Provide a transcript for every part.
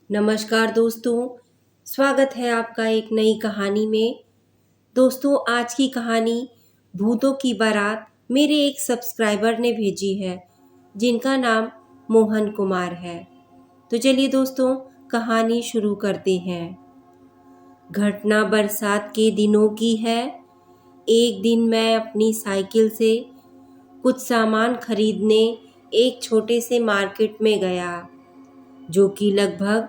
नमस्कार दोस्तों, स्वागत है आपका एक नई कहानी में। दोस्तों, आज की कहानी भूतों की बारात मेरे एक सब्सक्राइबर ने भेजी है, जिनका नाम मोहन कुमार है। तो चलिए दोस्तों, कहानी शुरू करते हैं। घटना बरसात के दिनों की है। एक दिन मैं अपनी साइकिल से कुछ सामान खरीदने एक छोटे से मार्केट में गया, जो कि लगभग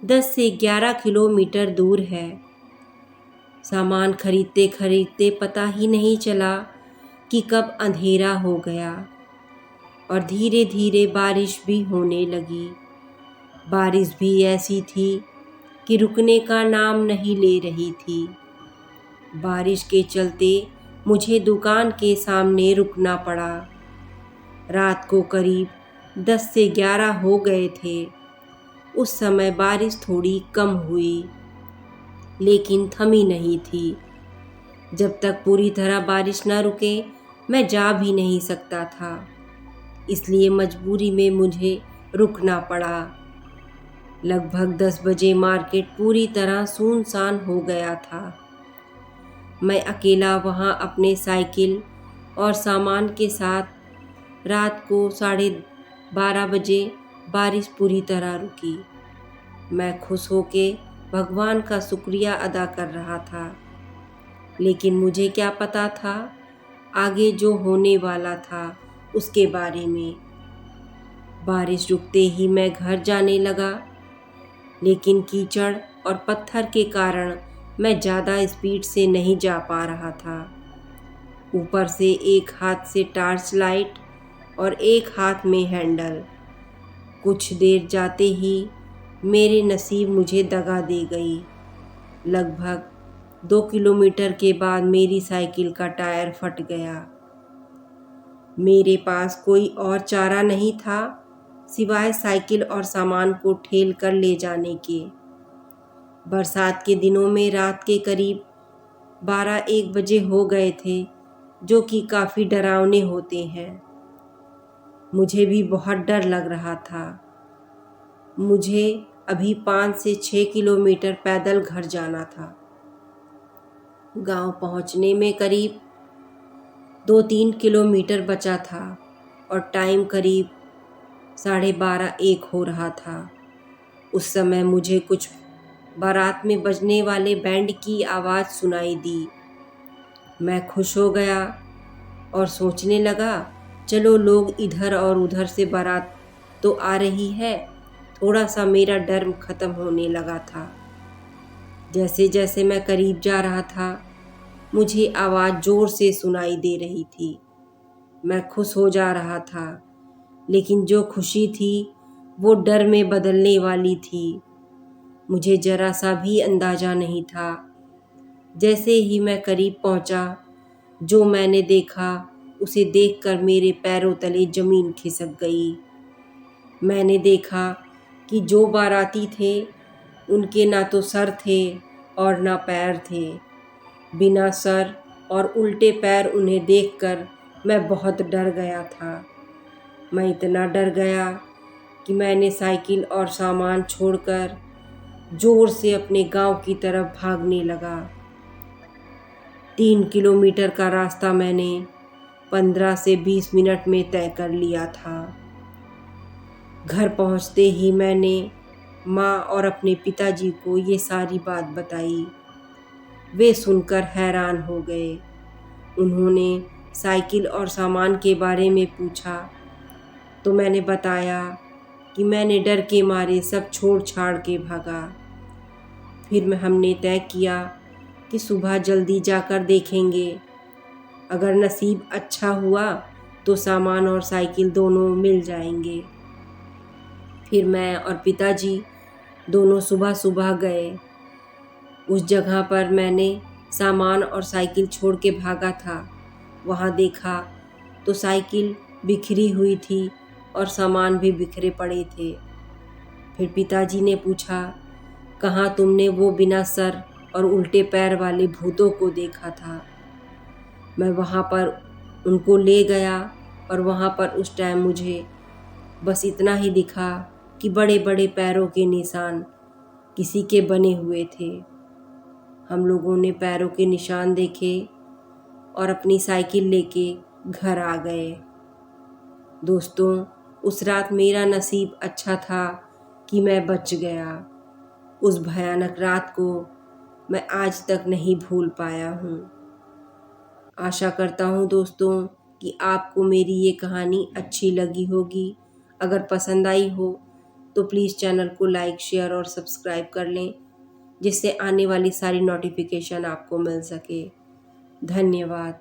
10 से 11 किलोमीटर दूर है। सामान खरीदते खरीदते पता ही नहीं चला कि कब अंधेरा हो गया और धीरे धीरे बारिश भी होने लगी। बारिश भी ऐसी थी कि रुकने का नाम नहीं ले रही थी। बारिश के चलते मुझे दुकान के सामने रुकना पड़ा। रात को करीब 10 से 11 हो गए थे। उस समय बारिश थोड़ी कम हुई, लेकिन थमी नहीं थी। जब तक पूरी तरह बारिश न रुके मैं जा भी नहीं सकता था, इसलिए मजबूरी में मुझे रुकना पड़ा। लगभग 10 बजे मार्केट पूरी तरह सुनसान हो गया था। मैं अकेला वहाँ अपने साइकिल और सामान के साथ रात को 12:30 बजे बारिश पूरी तरह रुकी। मैं खुश होके भगवान का शुक्रिया अदा कर रहा था, लेकिन मुझे क्या पता था आगे जो होने वाला था उसके बारे में। बारिश रुकते ही मैं घर जाने लगा, लेकिन कीचड़ और पत्थर के कारण मैं ज़्यादा स्पीड से नहीं जा पा रहा था। ऊपर से एक हाथ से टॉर्च लाइट और एक हाथ में हैंडल। कुछ देर जाते ही मेरे नसीब मुझे दगा दे गई। लगभग 2 किलोमीटर के बाद मेरी साइकिल का टायर फट गया। मेरे पास कोई और चारा नहीं था सिवाय साइकिल और सामान को ठेल कर ले जाने के। बरसात के दिनों में रात के करीब 12-1 बजे हो गए थे, जो कि काफ़ी डरावने होते हैं। मुझे भी बहुत डर लग रहा था। मुझे अभी 5 से 6 किलोमीटर पैदल घर जाना था। गांव पहुंचने में करीब 2-3 किलोमीटर बचा था और टाइम करीब 12:30-1 हो रहा था। उस समय मुझे कुछ बारात में बजने वाले बैंड की आवाज़ सुनाई दी। मैं खुश हो गया और सोचने लगा, चलो लोग इधर और उधर से बारात तो आ रही है। थोड़ा सा मेरा डर खत्म होने लगा था। जैसे जैसे मैं करीब जा रहा था, मुझे आवाज़ ज़ोर से सुनाई दे रही थी। मैं खुश हो जा रहा था, लेकिन जो खुशी थी वो डर में बदलने वाली थी। मुझे जरा सा भी अंदाज़ा नहीं था। जैसे ही मैं करीब पहुंचा, जो मैंने देखा उसे देखकर मेरे पैरों तले ज़मीन खिसक गई। मैंने देखा कि जो बाराती थे उनके ना तो सर थे और ना पैर थे। बिना सर और उल्टे पैर उन्हें देखकर मैं बहुत डर गया था। मैं इतना डर गया कि मैंने साइकिल और सामान छोड़कर ज़ोर से अपने गांव की तरफ भागने लगा। 3 किलोमीटर का रास्ता मैंने 15 से 20 मिनट में तय कर लिया था। घर पहुंचते ही मैंने माँ और अपने पिताजी को ये सारी बात बताई। वे सुनकर हैरान हो गए। उन्होंने साइकिल और सामान के बारे में पूछा, तो मैंने बताया कि मैंने डर के मारे सब छोड़ छाड़ के भागा। फिर हमने तय किया कि सुबह जल्दी जाकर देखेंगे। अगर नसीब अच्छा हुआ तो सामान और साइकिल दोनों मिल जाएंगे। फिर मैं और पिताजी दोनों सुबह सुबह गए। उस जगह पर मैंने सामान और साइकिल छोड़ के भागा था, वहाँ देखा तो साइकिल बिखरी हुई थी और सामान भी बिखरे पड़े थे। फिर पिताजी ने पूछा, कहाँ तुमने वो बिना सर और उल्टे पैर वाले भूतों को देखा था? मैं वहाँ पर उनको ले गया और वहाँ पर उस टाइम मुझे बस इतना ही दिखा कि बड़े बड़े पैरों के निशान किसी के बने हुए थे। हम लोगों ने पैरों के निशान देखे और अपनी साइकिल लेके घर आ गए। दोस्तों, उस रात मेरा नसीब अच्छा था कि मैं बच गया। उस भयानक रात को मैं आज तक नहीं भूल पाया हूँ। आशा करता हूँ दोस्तों कि आपको मेरी ये कहानी अच्छी लगी होगी। अगर पसंद आई हो तो प्लीज़ चैनल को लाइक, शेयर और सब्सक्राइब कर लें, जिससे आने वाली सारी नोटिफिकेशन आपको मिल सके। धन्यवाद।